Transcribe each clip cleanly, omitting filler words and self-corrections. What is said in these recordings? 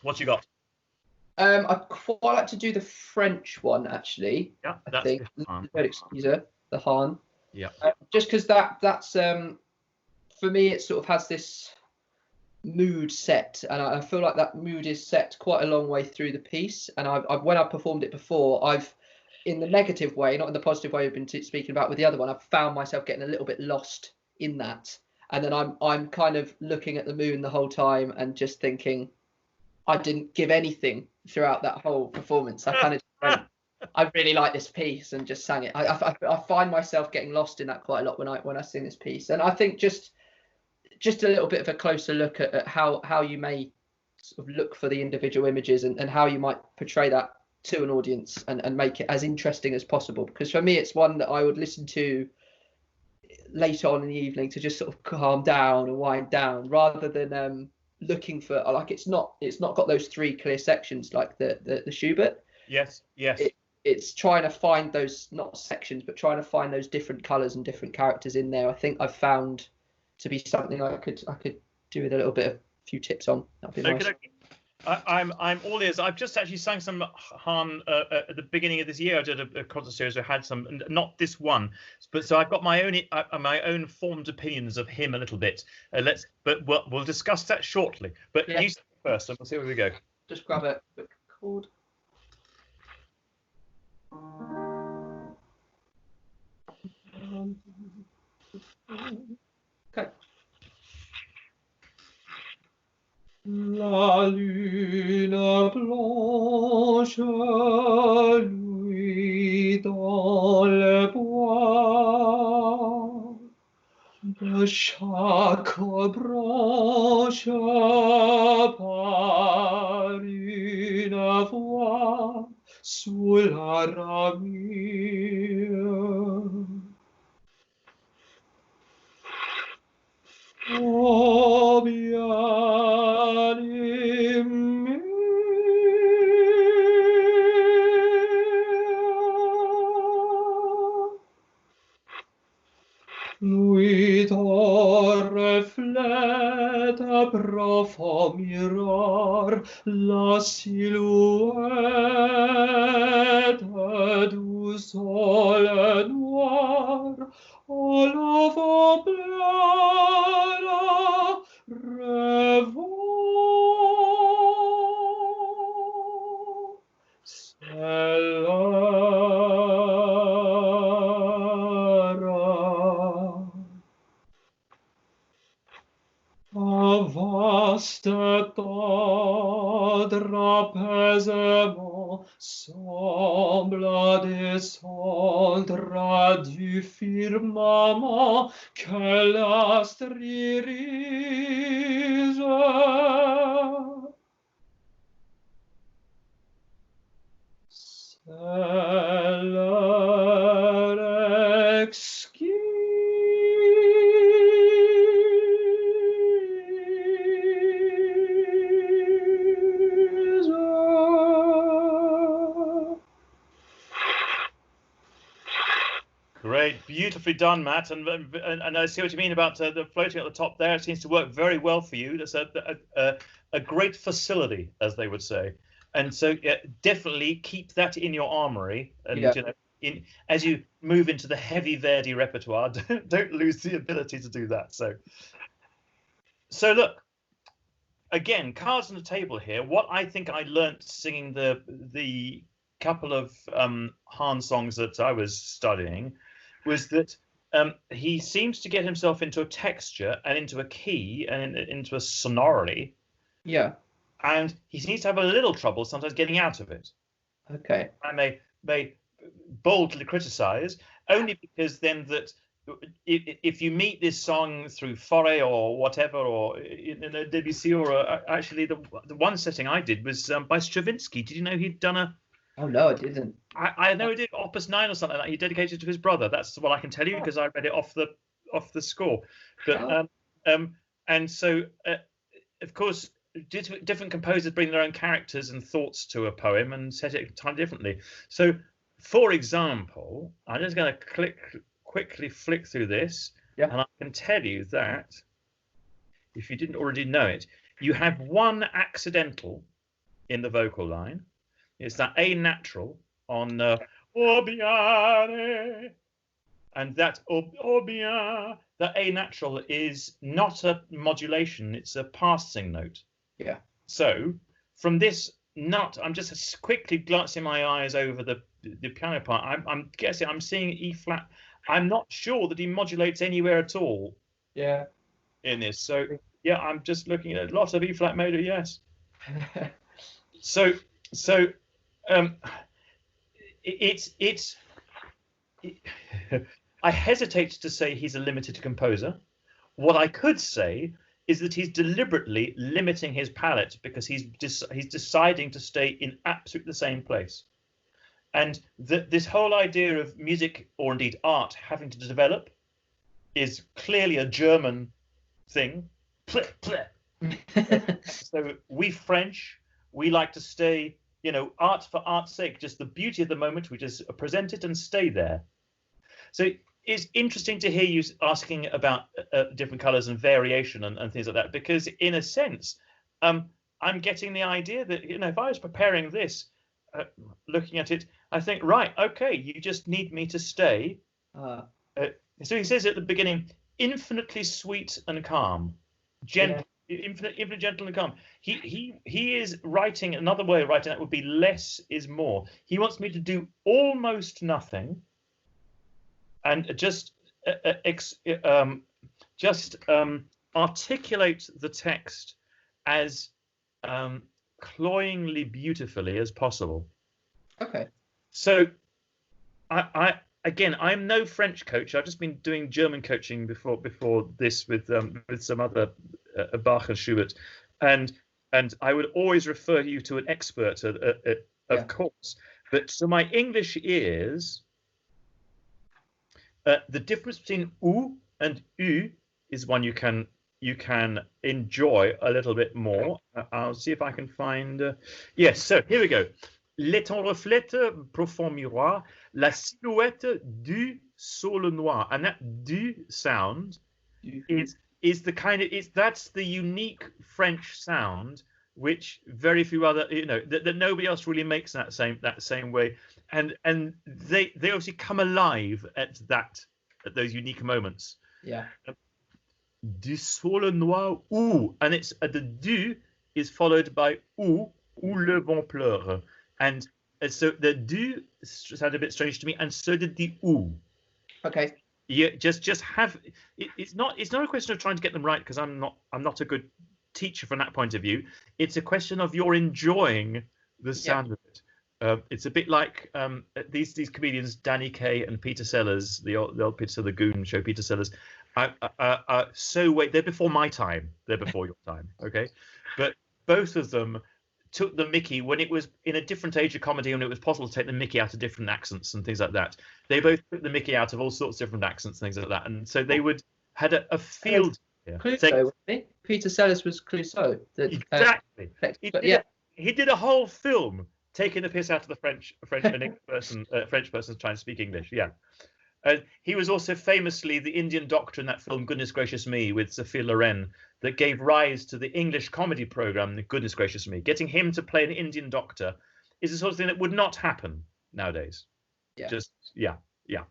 What you got? I'd quite like to do the French one, actually. Yeah, I that's think Hahn. L'heure Exquise, the Hahn. Yeah. Just because that's for me, it sort of has this mood set, and I feel like that mood is set quite a long way through the piece. And I've when I've performed it before, I've, in the negative way, not in the positive way we've been speaking about with the other one, I've found myself getting a little bit lost in that, and then I'm kind of looking at the moon the whole time and just thinking I didn't give anything throughout that whole performance. I kind of went, I really like this piece, and just sang it. I find myself getting lost in that quite a lot when I sing this piece, and I think just a little bit of a closer look at how you may sort of look for the individual images, and how you might portray that to an audience, and make it as interesting as possible. Because for me, it's one that I would listen to later on in the evening to just sort of calm down and wind down, rather than looking for, like, it's not got those three clear sections like the Schubert. Yes. It's trying to find those, not sections, but trying to find those different colors and different characters in there. I think I've found to be something I could do with a little bit of few tips on. That'd be nice. Okay. I'm all ears. I've just actually sang some Hahn at the beginning of this year. I did a concert series. I had some, not this one, but so I've got my own formed opinions of him a little bit. But we'll discuss that shortly. But you sing first, and we'll see where we go. Just grab a quick chord. Okay. La lune blanche luit dans le bois, de chaque branche par une voix sous la ramure. Oh, bien-aimé, lui ton reflète profond miroir la silhouette du sol noir. Oh, l'avant pleure, rêvant, c'est l'heure. Un vaste tendre apaisement semble descendre du firmament que l'astre irise. C'est l'heure exquise. Great, beautifully done, Matt. And I see what you mean about the floating at the top there. It seems to work very well for you. That's a great facility, as they would say. And so definitely keep that in your armory. And you know, as you move into the heavy Verdi repertoire, don't lose the ability to do that. So look, again, cards on the table here. What I think I learnt singing the couple of Hahn songs that I was studying was that he seems to get himself into a texture and into a key and into a sonority. Yeah. And he seems to have a little trouble sometimes getting out of it. Okay. I may boldly criticize, only because then that if you meet this song through Fauré or whatever, or in a Debussy, or actually the one setting I did was by Stravinsky. Did you know he'd done a... Oh, no, I didn't. I know he did Opus 9 or something like that. He dedicated to his brother. That's what I can tell you because I read it off the score. But and so of course different composers bring their own characters and thoughts to a poem and set it entirely differently. So, for example, I'm just going to quickly flick through this, and I can tell you that if you didn't already know it, you have one accidental in the vocal line. It's that A natural on "Oh bien," and that "Oh bien." The A natural is not a modulation; it's a passing note. Yeah. So from this nut, I'm just quickly glancing my eyes over the piano part. I'm guessing I'm seeing E flat. I'm not sure that he modulates anywhere at all. Yeah. In this, so yeah, I'm just looking at a lot of E flat major. Yes. so it's I hesitate to say he's a limited composer. What I could say is that he's deliberately limiting his palette because he's deciding to stay in absolutely the same place. And this whole idea of music, or indeed art, having to develop is clearly a German thing. So we French, we like to stay, art for art's sake, just the beauty of the moment, we just present it and stay there. So it's interesting to hear you asking about different colors and variation and things like that, because in a sense, I'm getting the idea that, if I was preparing this, looking at it, I think, right, okay, you just need me to stay. So he says at the beginning, infinitely sweet and calm, gentle, infinitely gentle and calm. He is writing, another way of writing that would be less is more. He wants me to do almost nothing and just articulate the text as cloyingly beautifully as possible. Okay. So Again, I'm no French coach. I've just been doing German coaching before this with some other Bach and Schubert, and I would always refer you to an expert, of course. But to my English ears, the difference between ou and u is one you can enjoy a little bit more. I'll see if I can find. Yes, so here we go. L'étang reflète profond miroir la silhouette du saule noir, and that du sound is the kind of that's the unique French sound which very few other that nobody else really makes that same way, and they obviously come alive at those unique moments. Yeah. Du saule noir ou, and it's the du is followed by ou le vent pleure. And so the du sounded a bit strange to me, and so did the oo. Okay. Yeah, just have it's not a question of trying to get them right, because I'm not a good teacher from that point of view. It's a question of you're enjoying the sound of it. It's a bit like these comedians, Danny Kaye and Peter Sellers, the old Peter Sellers, the Goon show, Peter Sellers. They're before my time. They're before your time. Okay, but both of them took the mickey when it was in a different age of comedy, and it was possible to take the mickey out of different accents and things like that. They both took the mickey out of all sorts of different accents and things like that, and so they had a field. Clouseau, Peter Sellers was Clouseau. Exactly. He did a whole film taking the piss out of the French person trying to speak English. Yeah. He was also famously the Indian doctor in that film Goodness Gracious Me with Sophia Loren that gave rise to the English comedy program Goodness Gracious Me. Getting him to play an Indian doctor is the sort of thing that would not happen nowadays. Yeah.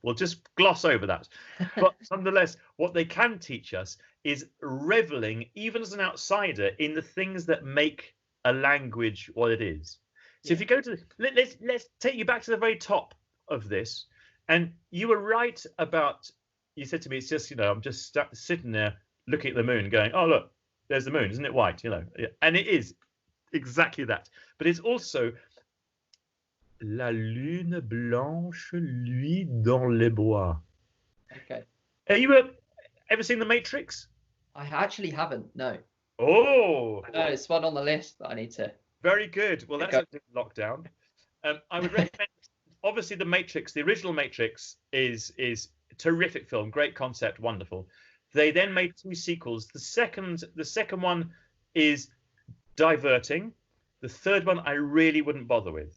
We'll just gloss over that. But nonetheless, what they can teach us is reveling, even as an outsider, in the things that make a language what it is. So if you go to let's take you back to the very top of this. And you were right about, you said to me, it's just, I'm just sitting there looking at the moon going, oh, look, there's the moon. Isn't it white? And it is exactly that. But it's also la lune blanche luit dans les bois. Okay. Have you ever seen The Matrix? I actually haven't, no. Oh. No, it's one on the list that I need to. Very good. Well, that's a lockdown. I would recommend. Obviously, The Matrix, the original Matrix, is a terrific film, great concept, wonderful. They then made 2 sequels. The second one is diverting. The third one I really wouldn't bother with.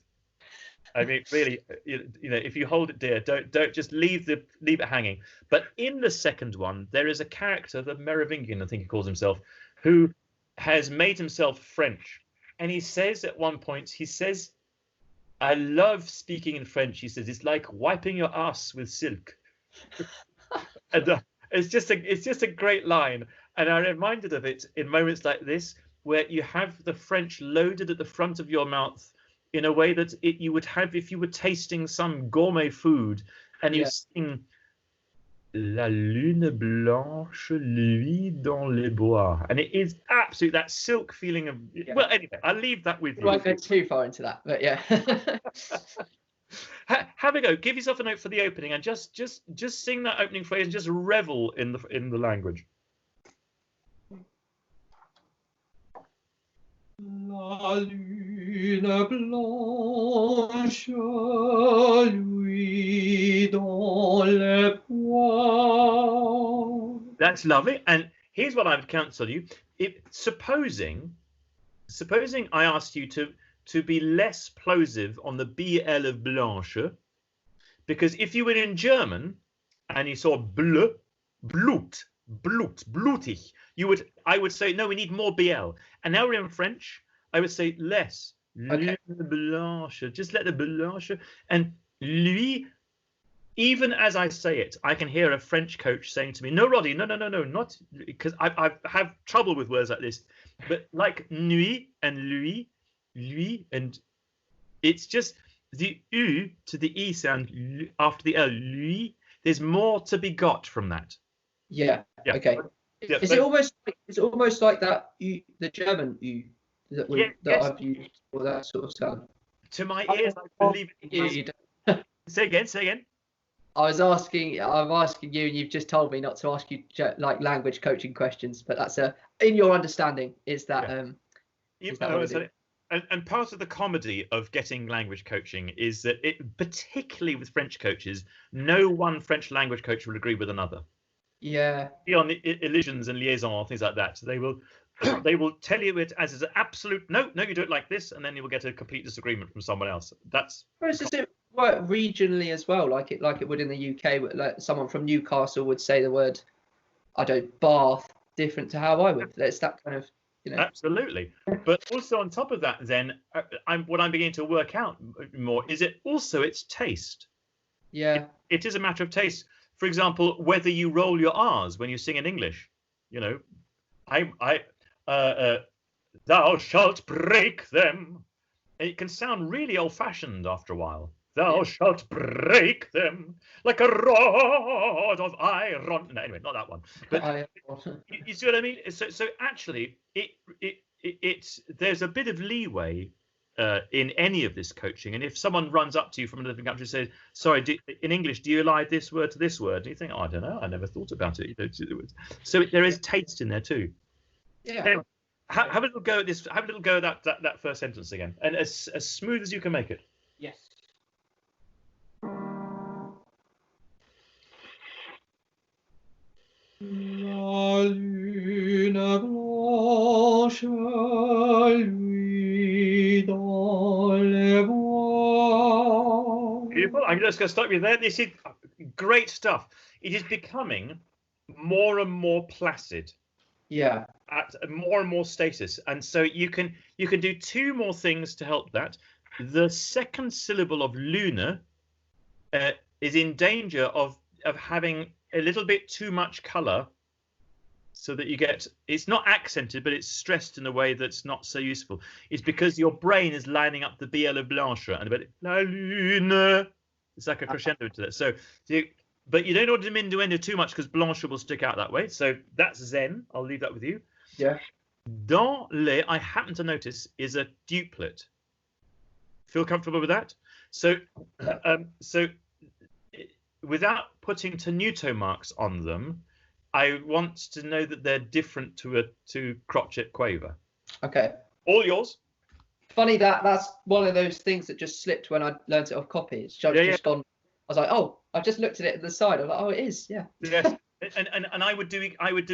I mean, really, if you hold it dear, don't just leave it hanging. But in the second one, there is a character, the Merovingian, I think he calls himself, who has made himself French. And he says at one point, he says, I love speaking in French. He says, it's like wiping your ass with silk. And it's just a great line. And I'm reminded of it in moments like this, where you have the French loaded at the front of your mouth in a way that you would have if you were tasting some gourmet food and you sing La lune blanche luit dans les bois. And it is absolutely that silk feeling of, well, anyway, I'll leave that with you. I won't go too far into that, but yeah. Have a go. Give yourself a note for the opening and just sing that opening phrase and just revel in the language. La lune blanche luit dans les bois. That's lovely. And here's what I would counsel you. Supposing I asked you to be less plosive on the BL of blanche, because if you were in German and you saw bleu, blut, blutig, I would say, no, we need more BL. And now we're in French, I would say less. Okay. Blanche, just let the blanche. And lui, even as I say it, I can hear a French coach saying to me, no, Roddy, no, not, because I have trouble with words like this, but like nuit and lui, and it's just the U to the E sound after the L, lui, there's more to be got from that. Yeah. Okay. Yeah, is it almost like that the German U that I've used, or that sort of sound? To my ears, I believe it. Say again. I'm asking you, and you've just told me not to ask you like language coaching questions, but that's in your understanding, is that and part of the comedy of getting language coaching is that particularly with French coaches, no one French language coach will agree with another. Yeah. On elisions and liaison, things like that. So they will tell you it as an absolute no, you do it like this, and then you will get a complete disagreement from someone else. Does it work regionally as well, like it would in the UK? Like someone from Newcastle would say the word, I don't, bath, different to how I would. It's that kind of, Absolutely. But also on top of that, then what I'm beginning to work out more is it's taste. Yeah. It is a matter of taste. For example, whether you roll your R's when you sing in English, thou shalt break them. It can sound really old-fashioned after a while. Thou shalt break them like a rod of iron. No, anyway, not that one. But you see what I mean? So actually, there's a bit of leeway in any of this coaching. And if someone runs up to you from a different country and says, sorry, in English, do you ally this word to this word? And you think, I don't know, I never thought about it. So there is taste in there too. Yeah. Anyway, have a little go at this. Have a little go at that first sentence again, and as smooth as you can make it. Yes. La lune blanche luit dans les bois. Beautiful. I'm just going to stop you there. This is great stuff. It is becoming more and more placid. Yeah. At more and more status, and so you can do two more things to help that. The second syllable of lune is in danger of having a little bit too much color, so that it's not accented, but it's stressed in a way that's not so useful. It's because your brain is lining up the BL of blanche and a bit la lune. It's like a crescendo to that. So but you don't want to diminuendo too much because blanche will stick out that way. So that's zen. I'll leave that with you. Yeah. Dans les, I happen to notice, is a duplet. Feel comfortable with that? So, without putting tenuto marks on them, I want to know that they're different to crotchet quaver. Okay. All yours. Funny that's one of those things that just slipped when I learned it off copy. It's just gone. I was like, oh, I've just looked at it at the side. I was like, oh, it is, yeah. Yes. And I would do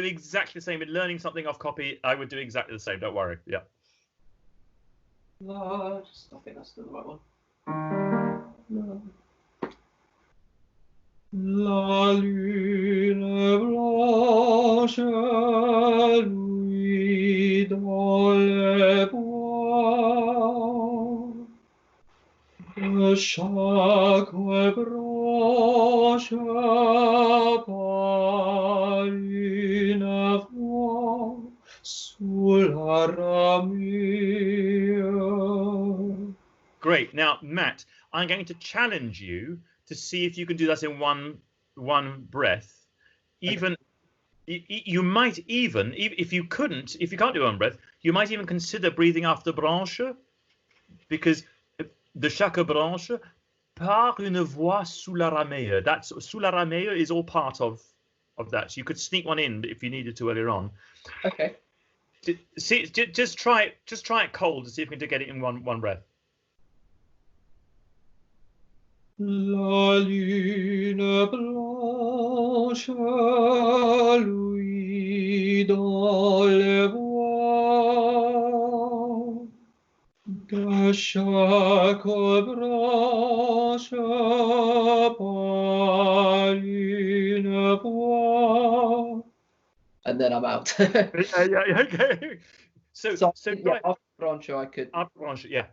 exactly the same in learning something off copy. I would do exactly the same. Don't worry. Yeah. No, I think that's still the right one. No. La lune blanche luit dans les bois. De chaque branche par une voix sous la ramure. Great. Now, Matt, I'm going to challenge you to see if you can do that in one breath. Even you might even if you can't do one breath, you might even consider breathing after branche, because de chaque branche par une voix sous la ramure. That's sous la ramure is all part of that. So you could sneak one in if you needed to earlier on. Okay. See, just try it cold to see if you can get it in one breath. La lune blanche luit dans les bois, de chaque branche par une voix. And then I'm out. yeah, okay. So yeah, after branche I could. After branche, yeah.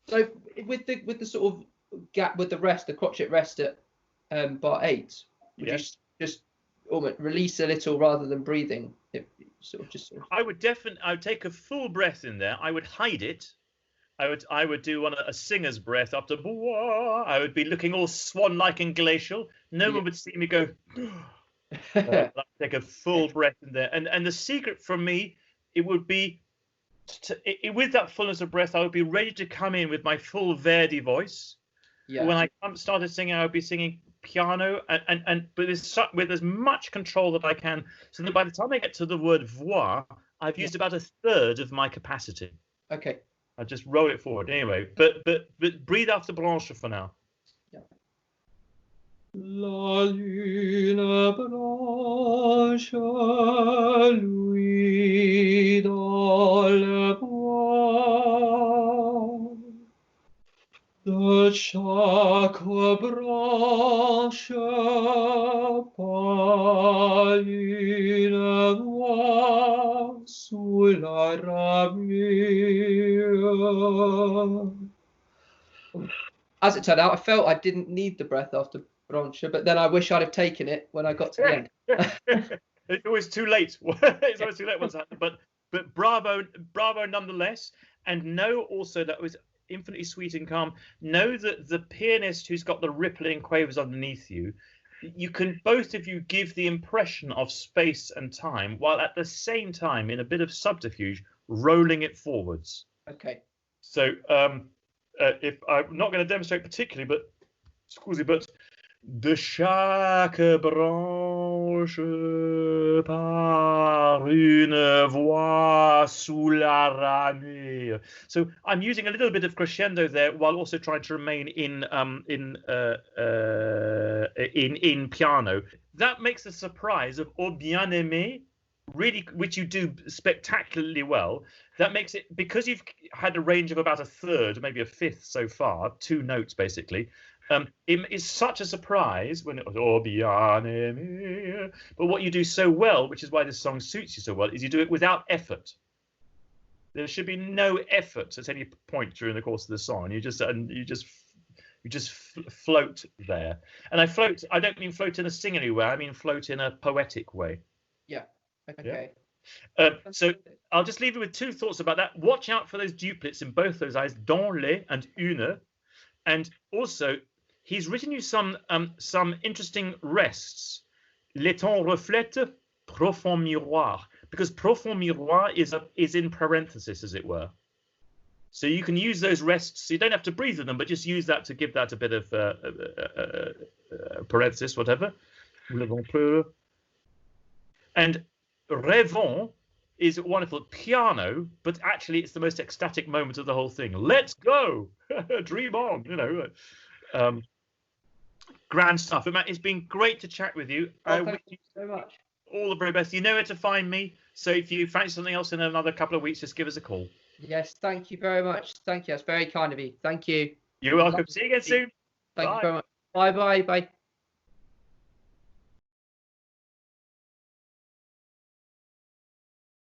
So with the sort of gap with the rest, the crotchet rest at bar 8, would you just almost release a little rather than breathing? I would take a full breath in there. I would hide it. I would do a singer's breath after boah. I would be looking all swan-like and glacial. No one would see me go. Take a full breath in there. And the secret from me, it would be with that fullness of breath, I would be ready to come in with my full Verdi voice. Yeah. When I started singing, I would be singing piano but with as much control that I can, so that by the time I get to the word voix, I've used about a third of my capacity. Okay. I just roll it forward anyway. But breathe after branche for now. Yeah. La lune blanche luit dans le bois, de chaque branche par une voix sous la ramure. As it turned out, I felt I didn't need the breath after branche, but then I wish I'd have taken it when I got to the end. It's always too late. It's always too late once happened. But bravo nonetheless. And know also that it was infinitely sweet and calm. Know that the pianist who's got the rippling quavers underneath you, you can both of you give the impression of space and time, while at the same time, in a bit of subterfuge, rolling it forwards. Okay. So if I'm not going to demonstrate particularly, but de chaque branche par une voix sous la ramure. So I'm using a little bit of crescendo there, while also trying to remain in piano. That makes the surprise of "Oh bien-aimé," really, which you do spectacularly well. That makes it, because you've had a range of about a third, maybe a fifth so far, 2 notes basically. It is such a surprise when it was "Oh bien-aimé," but what you do so well, which is why this song suits you so well, is you do it without effort. There should be no effort at any point during the course of the song. You just float there. And I don't mean float in a singing way. I mean float in a poetic way. Yeah. Okay. Yeah? So I'll just leave you with 2 thoughts about that. Watch out for those duplets in both those eyes, dans les and une. And also, he's written you some interesting rests. Les temps reflètent profond miroir, because profond miroir is in parenthesis, as it were. So you can use those rests. So you don't have to breathe with them, but just use that to give that a bit of parenthesis, whatever. And rêvons is wonderful piano, but actually it's the most ecstatic moment of the whole thing. Let's go, dream on, grand stuff. It's been great to chat with you. Thank you so much. All the very best. You know where to find me. So if you fancy something else in another couple of weeks, just give us a call. Yes, thank you very much. Thank you. That's very kind of you. Thank you. You're welcome. See you again soon. Thank you very much. Bye.